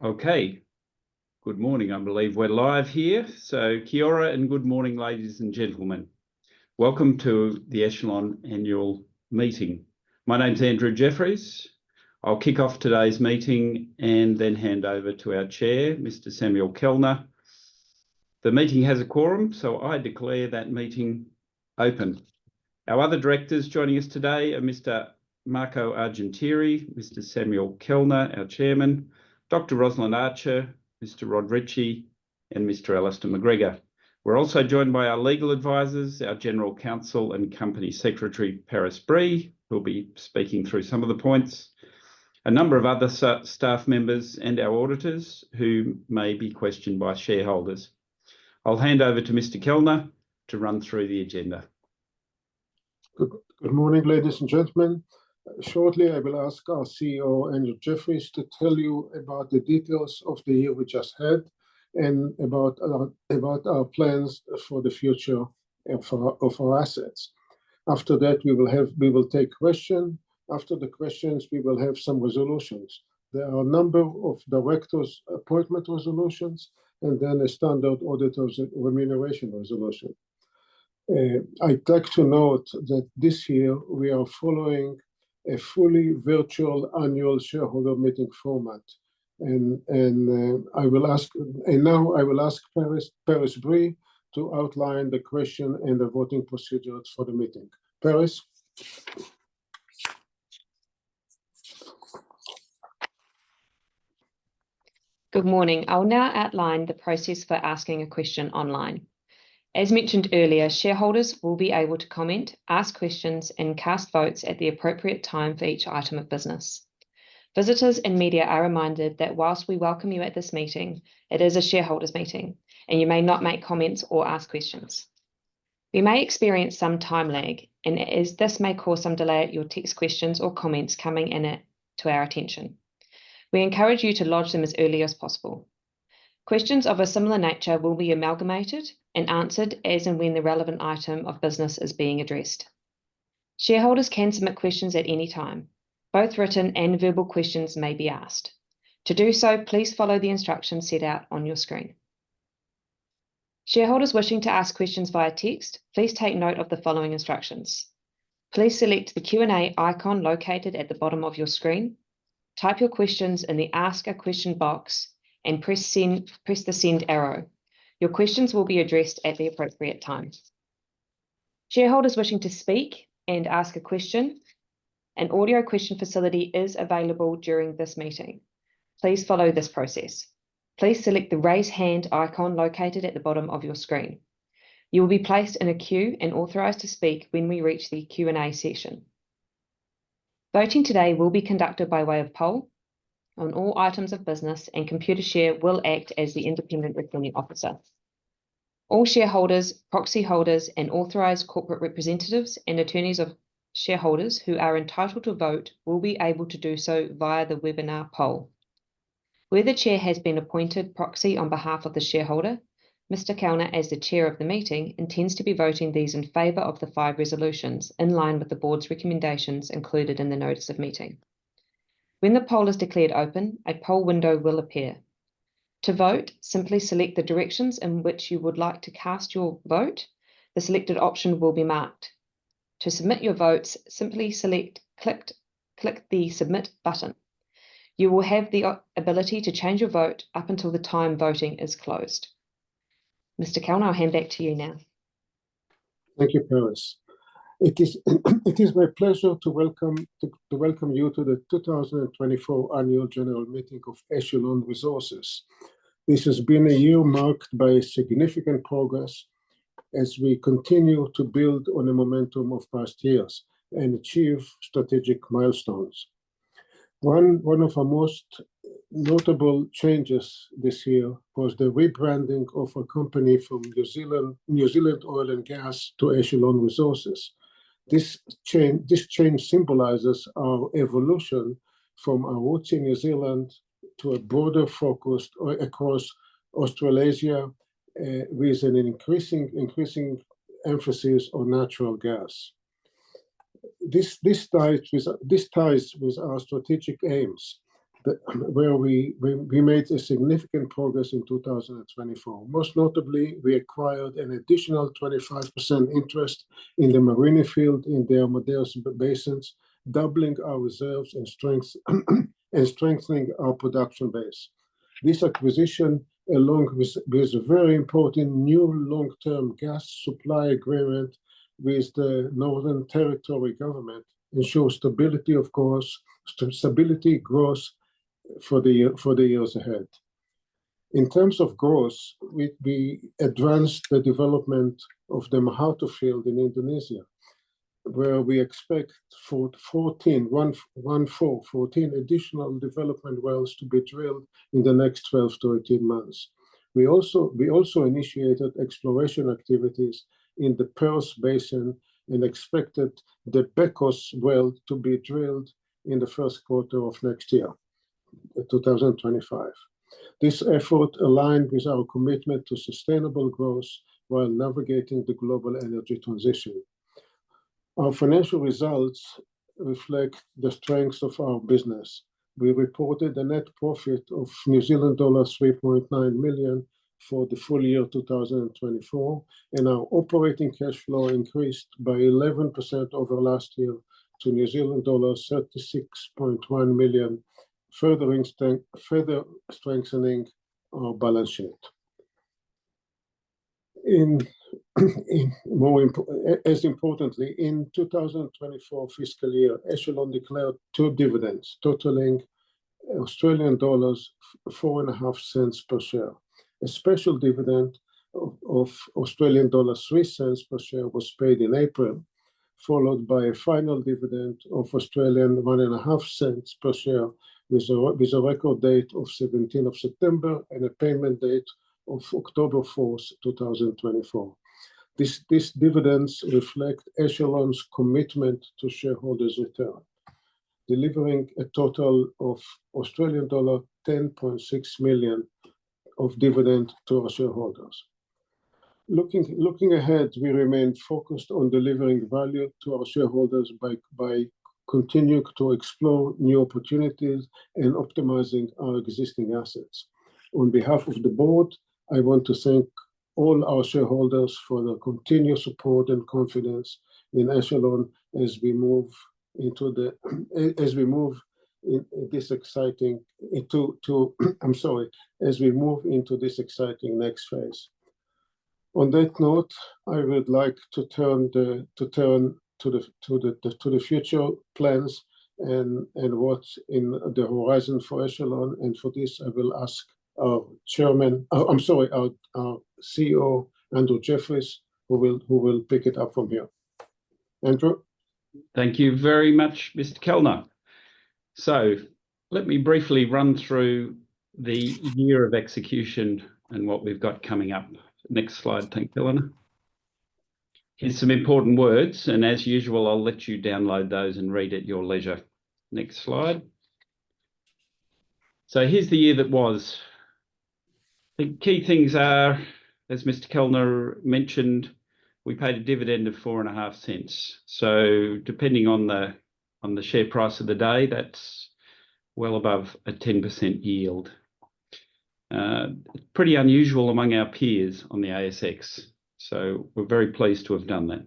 Okay, good morning. I believe we're live here. So kia ora and good morning, ladies and gentlemen. Welcome to the Echelon annual meeting. My name's Andrew Jeffries. I'll kick off today's meeting and then hand over to our chair, Mr. Samuel Kellner. The meeting has a quorum, so I declare that meeting open. Our other directors joining us today are Mr. Marco Argentieri, Mr. Samuel Kellner, our chairman, Dr. Rosalind Archer, Mr. Rod Ritchie, and Mr. Alistair McGregor. We're also joined by our legal advisors, our General Counsel and Company Secretary, Paris Bree, who'll be speaking through some of the points, a number of other staff members and our auditors who may be questioned by shareholders. I'll hand over to Mr. Kellner to run through the agenda. Good morning, ladies and gentlemen. Shortly, I will ask our CEO, Andrew Jeffries, to tell you about the details of the year we just had and about our plans for the future of our assets. After that, we will take questions. After the questions, we will have some resolutions. There are a number of directors' appointment resolutions and then a standard auditor's remuneration resolution. I'd like to note that this year we are following a fully virtual annual shareholder meeting format, and now I will ask Paris Bree to outline the question and the voting procedures for the meeting. Paris. Good morning. I'll now outline the process for asking a question online. As mentioned earlier, shareholders will be able to comment, ask questions, and cast votes at the appropriate time for each item of business. Visitors and media are reminded that whilst we welcome you at this meeting, it is a shareholders meeting, and you may not make comments or ask questions. We may experience some time lag, and as this may cause some delay at your text questions or comments coming in to our attention. We encourage you to lodge them as early as possible. Questions of a similar nature will be amalgamated and answered as and when the relevant item of business is being addressed. Shareholders can submit questions at any time. Both written and verbal questions may be asked. To do so, please follow the instructions set out on your screen. Shareholders wishing to ask questions via text, please take note of the following instructions. Please select the Q&A icon located at the bottom of your screen. Type your questions in the Ask a Question box and press the send arrow. Your questions will be addressed at the appropriate time. Shareholders wishing to speak and ask a question, an audio question facility is available during this meeting. Please follow this process. Please select the raise hand icon located at the bottom of your screen. You will be placed in a queue and authorised to speak when we reach the Q&A session. Voting today will be conducted by way of poll on all items of business, and Computershare will act as the independent returning officer. All shareholders, proxy holders, and authorised corporate representatives and attorneys of shareholders who are entitled to vote will be able to do so via the webinar poll. Where the chair has been appointed proxy on behalf of the shareholder, Mr. Kellner, as the chair of the meeting, intends to be voting these in favour of the 5 resolutions in line with the board's recommendations included in the notice of meeting. When the poll is declared open, a poll window will appear. To vote, simply select the directions in which you would like to cast your vote. The selected option will be marked. To submit your votes, simply click the Submit button. You will have the ability to change your vote up until the time voting is closed. Mr. Kellner, I'll hand back to you now. Thank you, Paris. It is my pleasure to welcome you to the 2024 Annual General Meeting of Echelon Resources. This has been a year marked by significant progress as we continue to build on the momentum of past years and achieve strategic milestones. One of our most notable changes this year was the rebranding of our company from New Zealand Oil and Gas to Echelon Resources. This change symbolizes our evolution from our roots in New Zealand to a broader focus across Australasia with an increasing emphasis on natural gas. This ties with our strategic aims where we made a significant progress in 2024. Most notably, we acquired an additional 25% interest in the Marini field in the Amadeus basins, doubling our reserves and strengthening our production base. This acquisition, along with a very important new long-term gas supply agreement with the Northern Territory government, ensures stability, of course, stability growth for the years ahead. In terms of growth, we advanced the development of the Mahatu field in Indonesia, where we expect 14 additional development wells to be drilled in the next 12 to 18 months. We also initiated exploration activities in the Perth Basin and expected the Bekos well to be drilled in the first quarter of next year, 2025. This effort aligned with our commitment to sustainable growth while navigating the global energy transition. Our financial results reflect the strengths of our business. We reported a net profit of New Zealand dollars 3.9 million for the full year 2024, and our operating cash flow increased by 11% over last year to New Zealand dollars 36.1 million, further strengthening our balance sheet. As importantly, in 2024 fiscal year, Echelon declared 2 dividends totaling Australian dollars 4.5 per share. A special dividend of Australian dollars 3 per share was paid in April, followed by a final dividend of Australian 1.5 per share with a record date of 17th of September and a payment date of October 4th, 2024. These dividends reflect Echelon's commitment to shareholders' return, delivering a total of Australian dollar 10.6 million of dividend to our shareholders. Looking ahead, we remain focused on delivering value to our shareholders by continuing to explore new opportunities and optimizing our existing assets. On behalf of the board, I want to thank all our shareholders for their continued support and confidence in Echelon as we move into this exciting next phase. On that note, I would like to turn to the future plans and what's in the horizon for Echelon. And for this, I will ask our CEO, Andrew Jeffries, who will pick it up from here. Andrew? Thank you very much, Mr. Kellner. So let me briefly run through the year of execution and what we've got coming up. Next slide, thank you, Eleanor. Here's some important words, and as usual, I'll let you download those and read at your leisure. Next slide. So here's the year that was. The key things are, as Mr. Kellner mentioned, we paid a dividend of 4.5 So depending on the share price of the day, that's well above a 10% yield. Pretty unusual among our peers on the ASX. So we're very pleased to have done that.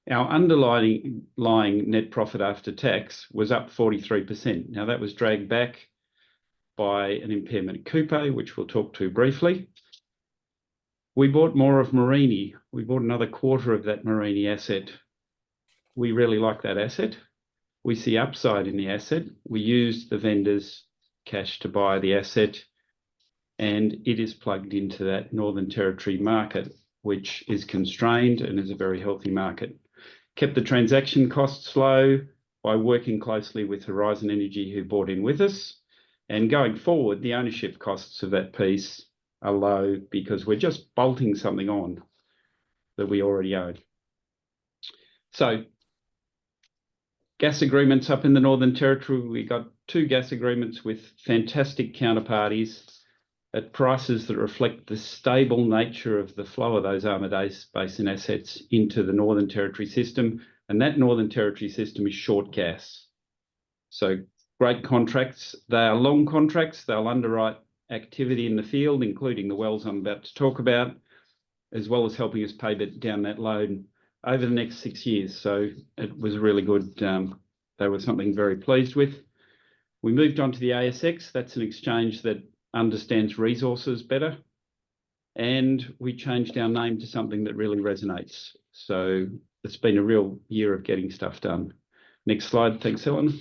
Our underlying net profit after tax was up 43%. Now that was dragged back by an impairment at Kupe, which we'll talk to briefly. We bought more of Marini. We bought another quarter of that Marini asset. We really like that asset. We see upside in the asset. We used the vendor's cash to buy the asset, and it is plugged into that Northern Territory market, which is constrained and is a very healthy market. Kept the transaction costs low by working closely with Horizon Energy, who bought in with us. And going forward, the ownership costs of that piece are low because we're just bolting something on that we already own. So gas agreements up in the Northern Territory. We got 2 gas agreements with fantastic counterparties at prices that reflect the stable nature of the flow of those Amadeus Basin assets into the Northern Territory system. And that Northern Territory system is short gas. So great contracts. They are long contracts. They'll underwrite activity in the field, including the wells I'm about to talk about, as well as helping us pay down that loan over the next 6 years. So it was really good. They were something very pleased with. We moved on to the ASX. That's an exchange that understands resources better. And we changed our name to something that really resonates. So it's been a real year of getting stuff done. Next slide. Thanks, Helen.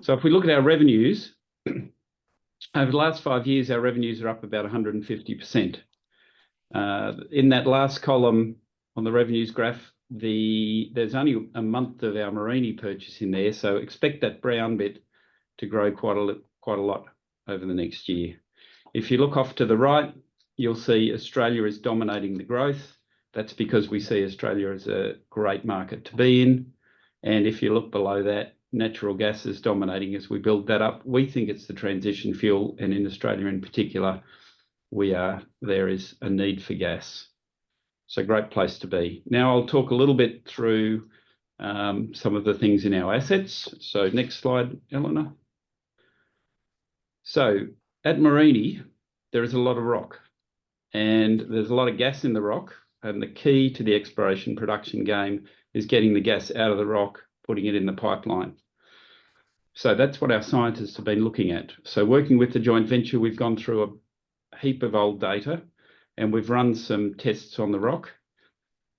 So if we look at our revenues, over the last 5 years, our revenues are up about 150%. In that last column on the revenues graph, there's only a month of our Mereenie purchase in there, so expect that brown bit to grow quite a lot over the next year. If you look off to the right, you'll see Australia is dominating the growth. That's because we see Australia as a great market to be in. And if you look below that, natural gas is dominating as we build that up. We think it's the transition fuel, and in Australia in particular, there is a need for gas. So great place to be. Now I'll talk a little bit through some of the things in our assets. So next slide, Eleanor. So at Mereenie, there is a lot of rock, and there's a lot of gas in the rock. And the key to the exploration production game is getting the gas out of the rock, putting it in the pipeline. So that's what our scientists have been looking at. So working with the joint venture, we've gone through a heap of old data, and we've run some tests on the rock.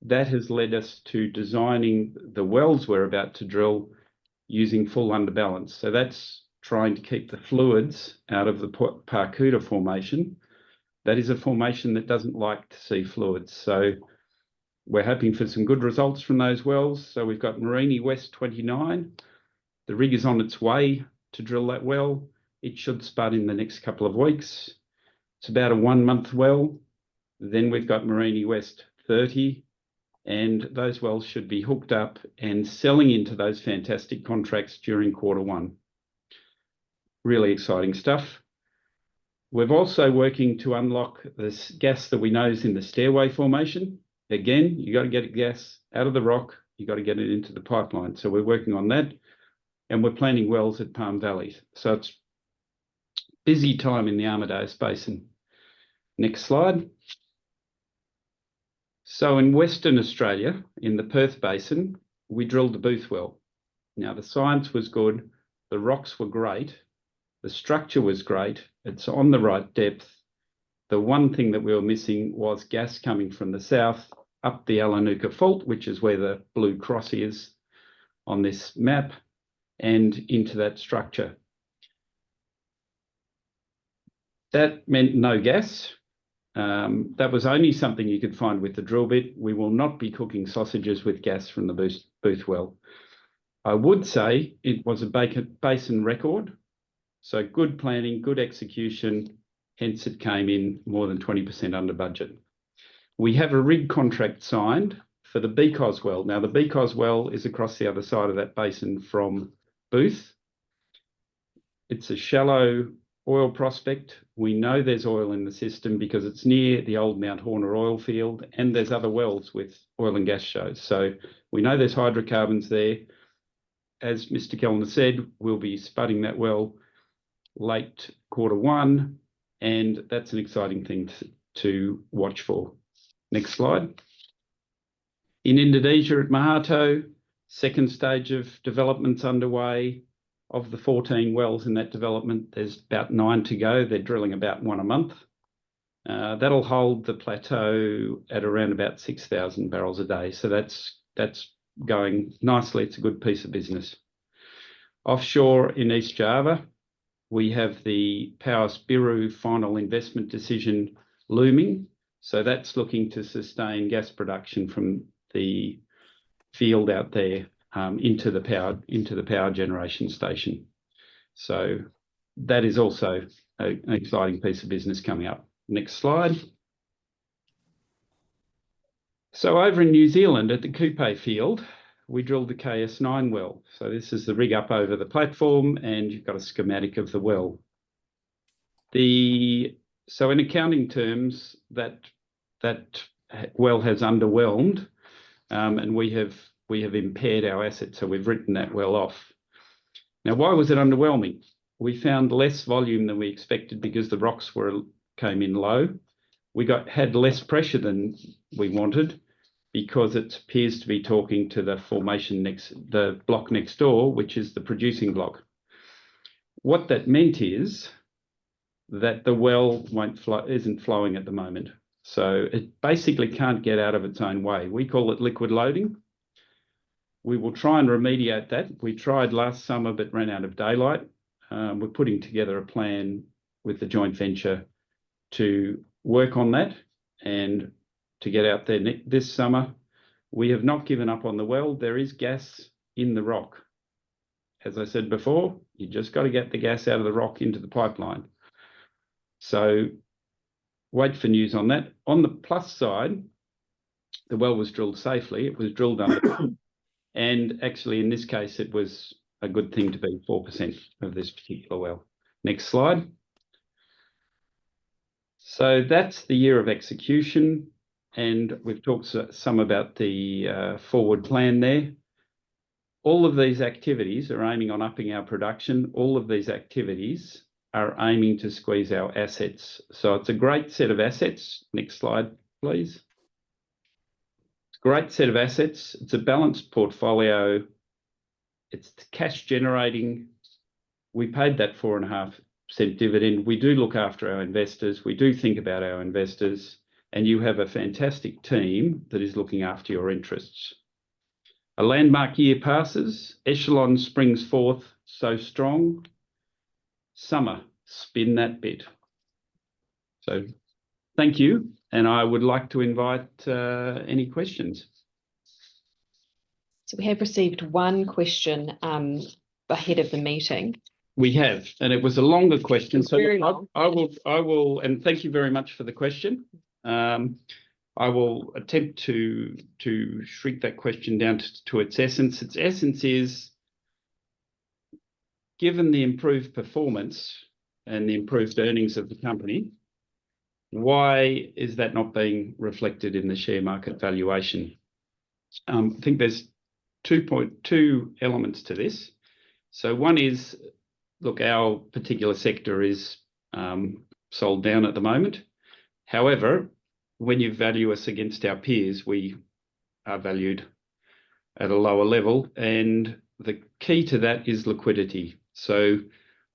That has led us to designing the wells we're about to drill using full underbalance. So that's trying to keep the fluids out of the Parkuta formation. That is a formation that doesn't like to see fluids. So we're hoping for some good results from those wells. So we've got Mereenie West 29. The rig is on its way to drill that well. It should spud in the next couple of weeks. It's about a 1 month well. Then we've got Mereenie West 30, and those wells should be hooked up and selling into those fantastic contracts during Q1. Really exciting stuff. We're also working to unlock this gas that we know is in the stairway formation. Again, you got to get gas out of the rock. You got to get it into the pipeline. So we're working on that, and we're planning wells at Palm Valley. So it's busy time in the Amadeus Basin. Next slide. So in Western Australia, in the Perth Basin, we drilled the Booth well. Now the science was good, the rocks were great, the structure was great, it's on the right depth. The one thing that we were missing was gas coming from the south up the Alanuka Fault, which is where the blue cross is on this map, and into that structure. That meant no gas. That was only something you could find with the drill bit. We will not be cooking sausages with gas from the Booth well. I would say it was a basin record. So good planning, good execution, hence it came in more than 20% under budget. We have a rig contract signed for the Beacos well. Now the Beacos well is across the other side of that basin from Booth. It's a shallow oil prospect. We know there's oil in the system because it's near the old Mount Horner oil field, and there's other wells with oil and gas shows. So we know there's hydrocarbons there. As Mr. Kellner said, we'll be spudding that well late Q1, and that's an exciting thing to watch for. Next slide. In Indonesia at Mahato, second stage of development's underway. Of the 14 wells in that development, there's about 9 to go. They're drilling about 1 a month. That'll hold the plateau at around about 6,000 barrels a day. So that's going nicely. It's a good piece of business. Offshore in East Java, we have the Paus Biru final investment decision looming. So that's looking to sustain gas production from the field out there into the power generation station. So that is also an exciting piece of business coming up. Next slide. So over in New Zealand at the Kupe field, we drilled the KS9 well. So this is the rig up over the platform, and you've got a schematic of the well. So in accounting terms, that well has underwhelmed, and we have impaired our asset, so we've written that well off. Now, why was it underwhelming? We found less volume than we expected because the rocks came in low. We had less pressure than we wanted because it appears to be talking to the formation the block next door, which is the producing block. What that meant is that the well isn't flowing at the moment. So it basically can't get out of its own way. We call it liquid loading. We will try and remediate that. We tried last summer, but ran out of daylight. We're putting together a plan with the joint venture to work on that and to get out there this summer. We have not given up on the well. There is gas in the rock. As I said before, you just got to get the gas out of the rock into the pipeline. So wait for news on that. On the plus side, the well was drilled safely. It was drilled under, and actually in this case, it was a good thing to be 4% of this particular well. Next slide. So that's the year of execution, and we've talked some about the forward plan there. All of these activities are aiming on upping our production. All of these activities are aiming to squeeze our assets. So it's a great set of assets. Next slide, please. It's a great set of assets. It's a balanced portfolio. It's cash generating. We paid that 4.5% dividend. We do look after our investors. We do think about our investors, and you have a fantastic team that is looking after your interests. A landmark year passes. Echelon springs forth so strong. Summer, spin that bit. So thank you, and I would like to invite any questions. So we have received one question ahead of the meeting. We have, and it was a longer question. So Very long. I will, and thank you very much for the question. I will attempt to shrink that question down to its essence. Its essence is, given the improved performance and the improved earnings of the company, why is that not being reflected in the share market valuation? I think there's two elements to this. So one is, look, our particular sector is sold down at the moment. However, when you value us against our peers, we are valued at a lower level, and the key to that is liquidity. So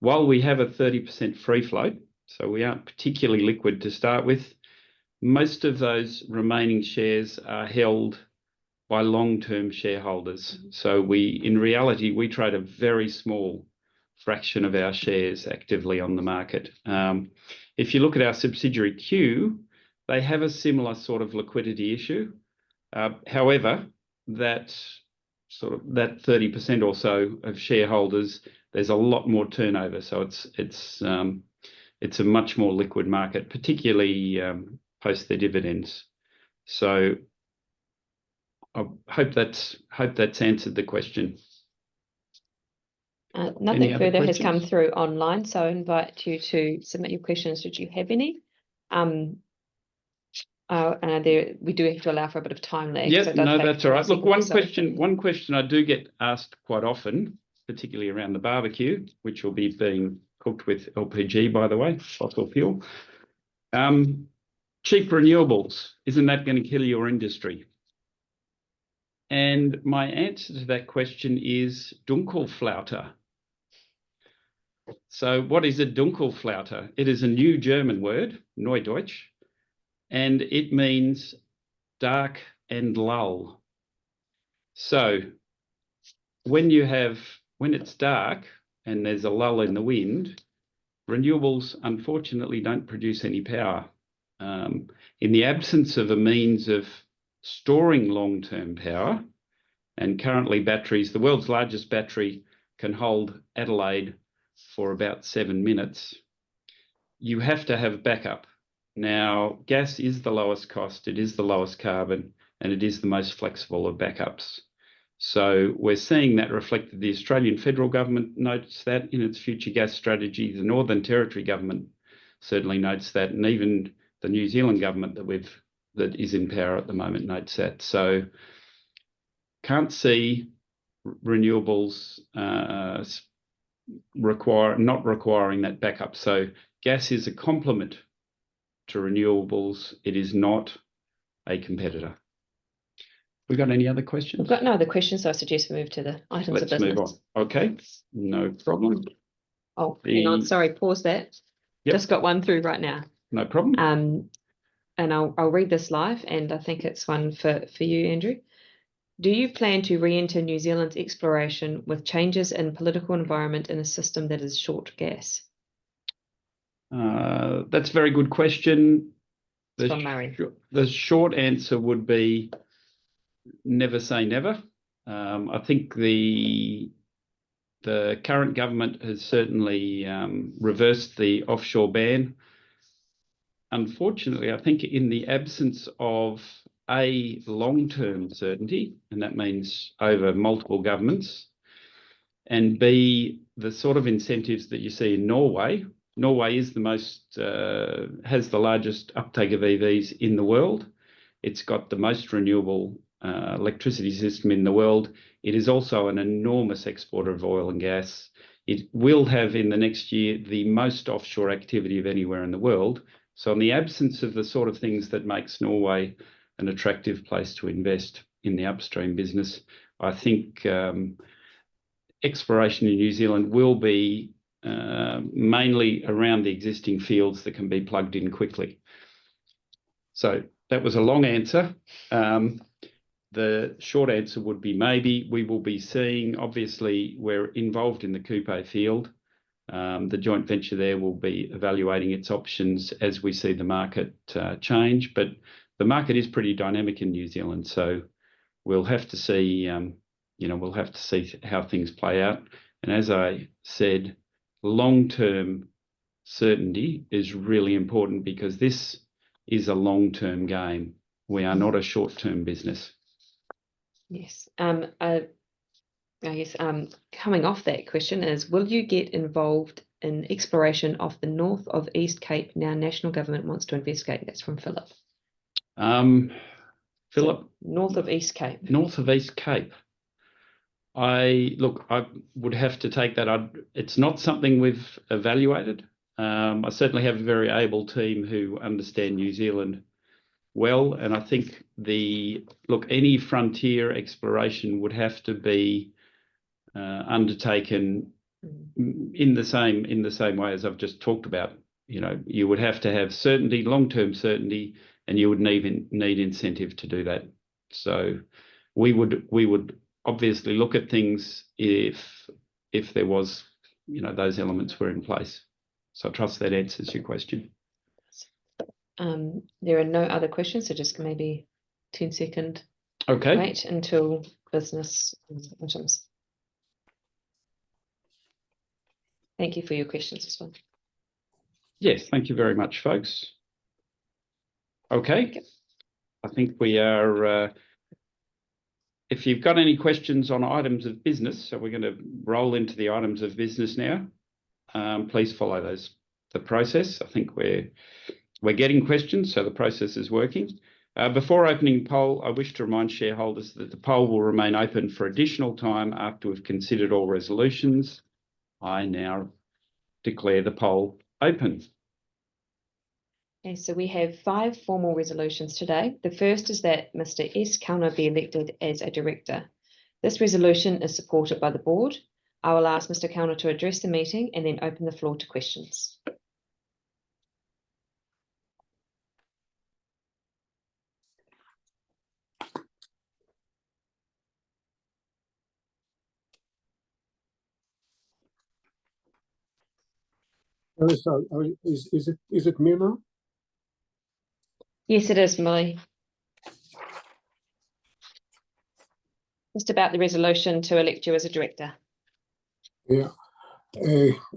while we have a 30% free float, so we aren't particularly liquid to start with, most of those remaining shares are held by long-term shareholders. So in reality, we trade a very small fraction of our shares actively on the market. If you look at our subsidiary Q, they have a similar sort of liquidity issue. However, that 30% or so of shareholders, there's a lot more turnover. So it's a much more liquid market, particularly post their dividends. So I hope that's answered the question. Nothing further has come through online, so I invite you to submit your questions should you have any. We do have to allow for a bit of time lag. Yeah, no, that's all right. Look, one question I do get asked quite often, particularly around the barbecue, which will be being cooked with LPG, by the way, fossil fuel. Cheap renewables, isn't that going to kill your industry? And my answer to that question is Dunkelflaute. So what is a Dunkelflaute? It is a new German word, Neudeutsch, and it means dark and lull. So when it's dark and there's a lull in the wind, renewables unfortunately don't produce any power. In the absence of a means of storing long-term power, and currently batteries, the world's largest battery can hold Adelaide for about 7 minutes, you have to have backup. Now, gas is the lowest cost, it is the lowest carbon, and it is the most flexible of backups. So we're seeing that reflected. The Australian federal government notes that in its future gas strategy. The Northern Territory government certainly notes that, and even the New Zealand government that is in power at the moment notes that. So can't see renewables not requiring that backup. So gas is a complement to renewables. It is not a competitor. We got any other questions? We've got no other questions, so I suggest we move to the items of Let's business. move on. Okay, no problem. Oh, hang on, sorry, pause that. Yep. Just got one through right now. No problem. And I'll read this live, and I think it's one for you, Andrew. Do you plan to re-enter New Zealand's exploration with changes in political environment in a system that is short gas? That's a very good question. From Murray. The short answer would be never say never. I think the current government has certainly reversed the offshore ban. Unfortunately, I think in the absence of a long-term certainty, and that means over multiple governments, and B, the sort of incentives that you see in Norway. Norway is has the largest uptake of EVs in the world. It's got the most renewable electricity system in the world. It is also an enormous exporter of oil and gas. It will have in the next year the most offshore activity of anywhere in the world. So in the absence of the sort of things that makes Norway an attractive place to invest in the upstream business, I think exploration in New Zealand will be mainly around the existing fields that can be plugged in quickly. So that was a long answer. The short answer would be maybe. We will be seeing, obviously, we're involved in the Kupe field. The joint venture there will be evaluating its options as we see the market change. But the market is pretty dynamic in New Zealand, so we'll have to see. We'll have to see how things play out. And as I said, long-term certainty is really important because this is a long-term game. We are not a short-term business. Yes. I guess coming off that question is, will you get involved in exploration off the north of East Cape now national government wants to investigate? That's from Philip. Philip? So north of East Cape. North of East Cape. I would have to take that. It's not something we've evaluated. I certainly have a very able team who understand New Zealand well, and I think any frontier exploration would have to be undertaken in the same way as I've just talked about. You would have to have certainty, long-term certainty, and you would need incentive to do that. So we would obviously look at things if there was, those elements were in place. So I trust that answers your question. There are no other questions, so just maybe 10-second wait until business items. Thank you for your questions as well. Yes, thank you very much, folks. Okay, I think we are, if you've got any questions on items of business, so we're going to roll into the items of business now. Please follow the process. I think we're getting questions, so the process is working. Before opening poll, I wish to remind shareholders that the poll will remain open for additional time after we've considered all resolutions. I now declare the poll open. Okay, so we have 5 formal resolutions today. The first is that Mr. S. Kauna be elected as a director. This resolution is supported by the board. I will ask Mr. Kauna to address the meeting and then open the floor to questions. Is it me now? Yes, it is, Millie. Just about the resolution to elect you as a director. Yeah.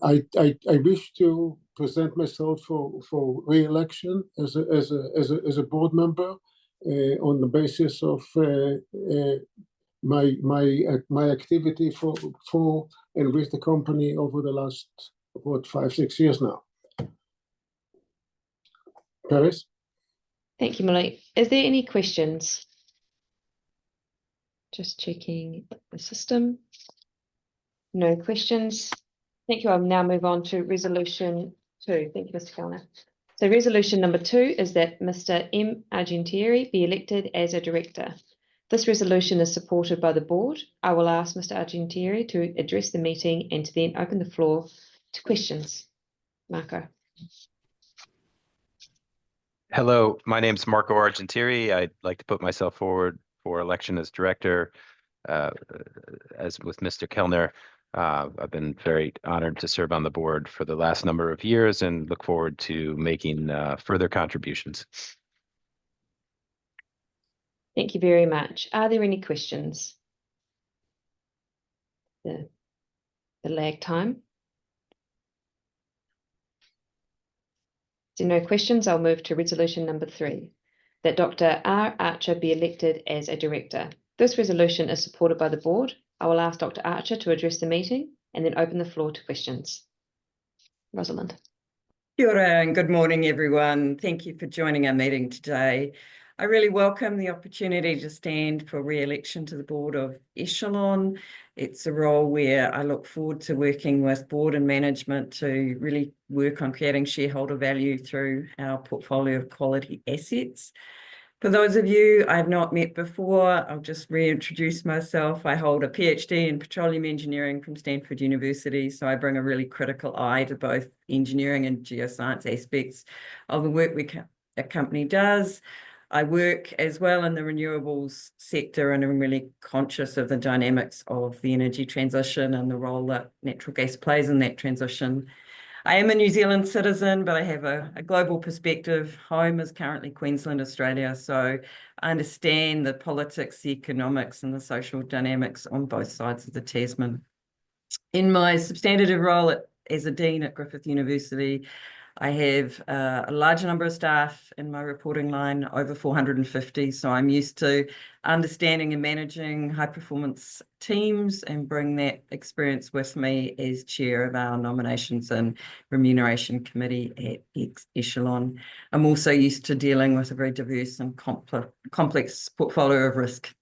I wish to present myself for re-election as a board member on the basis of my activity for and with the company over the last 5-6 years now. Paris? Thank you, Millie. Is there any questions? Just checking the system. No questions. Thank you. I'll now move on to resolution 2. Thank you, Mr. Kellner. So resolution number 2 is that Mr. M. Argentieri be elected as a director. This resolution is supported by the board. I will ask Mr. Argentieri to address the meeting and to then open the floor to questions. Marco. Hello, my name is Marco Argentieri. I'd like to put myself forward for election as director. As with Mr. Kellner, I've been very honored to serve on the board for the last number of years and look forward to making further contributions. Thank you very much. Are there any questions? The lag time. If there are no questions, I'll move to resolution number 3, that Dr. R. Archer be elected as a director. This resolution is supported by the board. I will ask Dr. Archer to address the meeting and then open the floor to questions. Rosalind. Kia ora and good morning, everyone. Thank you for joining our meeting today. I really welcome the opportunity to stand for re-election to the board of Echelon. It's a role where I look forward to working with board and management to really work on creating shareholder value through our portfolio of quality assets. For those of you I've not met before, I'll just reintroduce myself. I hold a PhD in petroleum engineering from Stanford University, so I bring a really critical eye to both engineering and geoscience aspects of the work a company does. I work as well in the renewables sector and I'm really conscious of the dynamics of the energy transition and the role that natural gas plays in that transition. I am a New Zealand citizen, but I have a global perspective. Home is currently Queensland, Australia, so I understand the politics, the economics and the social dynamics on both sides of the Tasman. In my substantive role as a Dean at Griffith University, I have a large number of staff in my reporting line, over 450, so I'm used to understanding and managing high-performance teams and bring that experience with me as chair of our Nominations and Remuneration Committee at Echelon. I'm also used to dealing with a very diverse and complex portfolio of risk.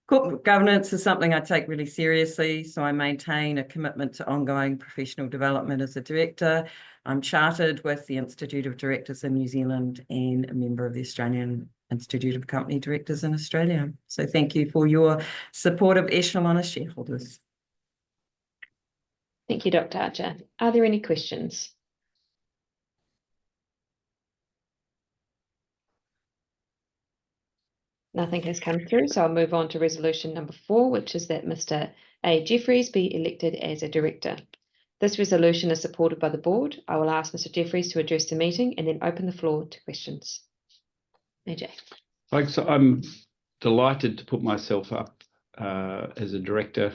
Corporate governance is something I take really seriously, so I maintain a commitment to ongoing professional development as a director. I'm chartered with the Institute of Directors in New Zealand and a member of the Australian Institute of Company Directors in Australia. So thank you for your support of Echelon as shareholders. Thank you, Dr. Archer. Are there any questions? Nothing has come through, so I'll move on to resolution number 4, which is that Mr. A. Jeffries be elected as a director. This resolution is supported by the board. I will ask Mr. Jeffries to address the meeting and then open the floor to questions. AJ. Folks, I'm delighted to put myself up as a director.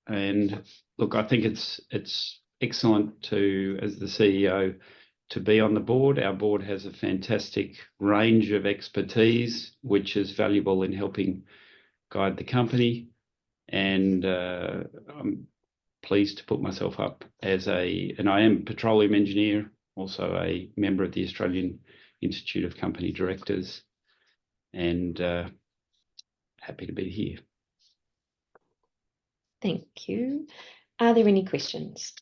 And look, I think it's excellent to, as the CEO, to be on the board. Our board has a fantastic range of expertise, which is valuable in helping guide the company. And I'm pleased to put myself up as and I am a petroleum engineer, also a member of the Australian Institute of Company Directors, and happy to be here. Thank you. Are there any questions?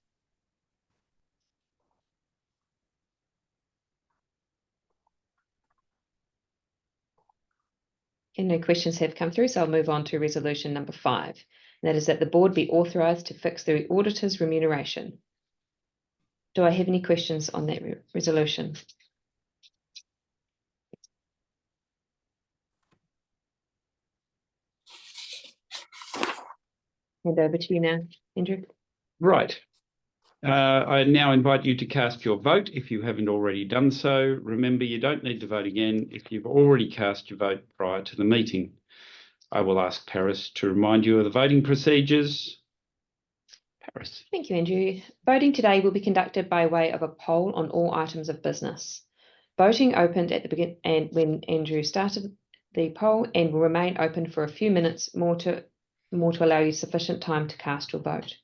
And no questions have come through, so I'll move on to resolution number 5. And that is that the board be authorised to fix the auditor's remuneration. Do I have any questions on that resolution? Hand over to you now, Andrew. Right. I now invite you to cast your vote if you haven't already done so. Remember, you don't need to vote again if you've already cast your vote prior to the meeting. I will ask Paris to remind you of the voting procedures. Paris. Thank you, Andrew. Voting today will be conducted by way of a poll on all items of business. Voting opened at the beginning and when Andrew started the poll and will remain open for a few minutes more to allow you sufficient time to cast your vote.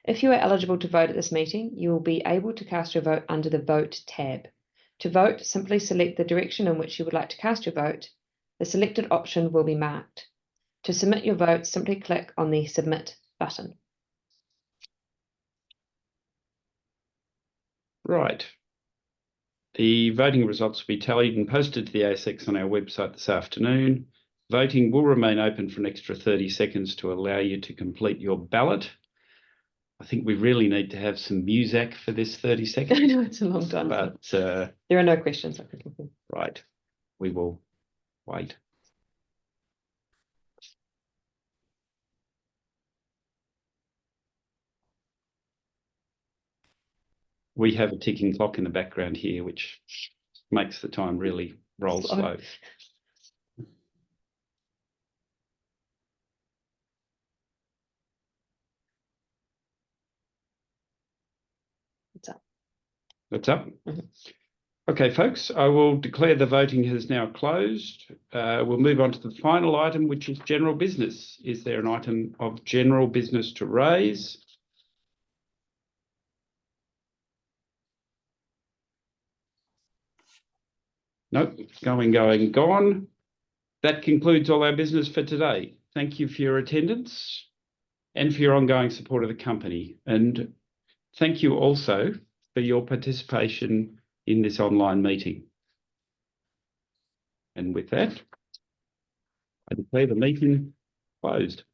If you are eligible to vote at this meeting, you will be able to cast your vote under the Vote tab. To vote, simply select the direction in which you would like to cast your vote. The selected option will be marked. To submit your vote, simply click on the Submit button. Right. The voting results will be tallied and posted to the ASX on our website this afternoon. Voting will remain open for an extra 30 seconds to allow you to complete your ballot. I think we really need to have some music for this 30 I seconds, know it's a long time. but There are no questions. I think. right, we will wait. We have a ticking clock in the background here, which makes the time really roll slow. It's up. What's up? Mhm. Okay, folks, I will declare the voting has now closed. We'll move on to the final item, which is general business. Is there an item of general business to raise? Nope, gone. That concludes all our business for today. Thank you for your attendance and for your ongoing support of the company. And thank you also for your participation in this online meeting. And with that, I declare the meeting closed.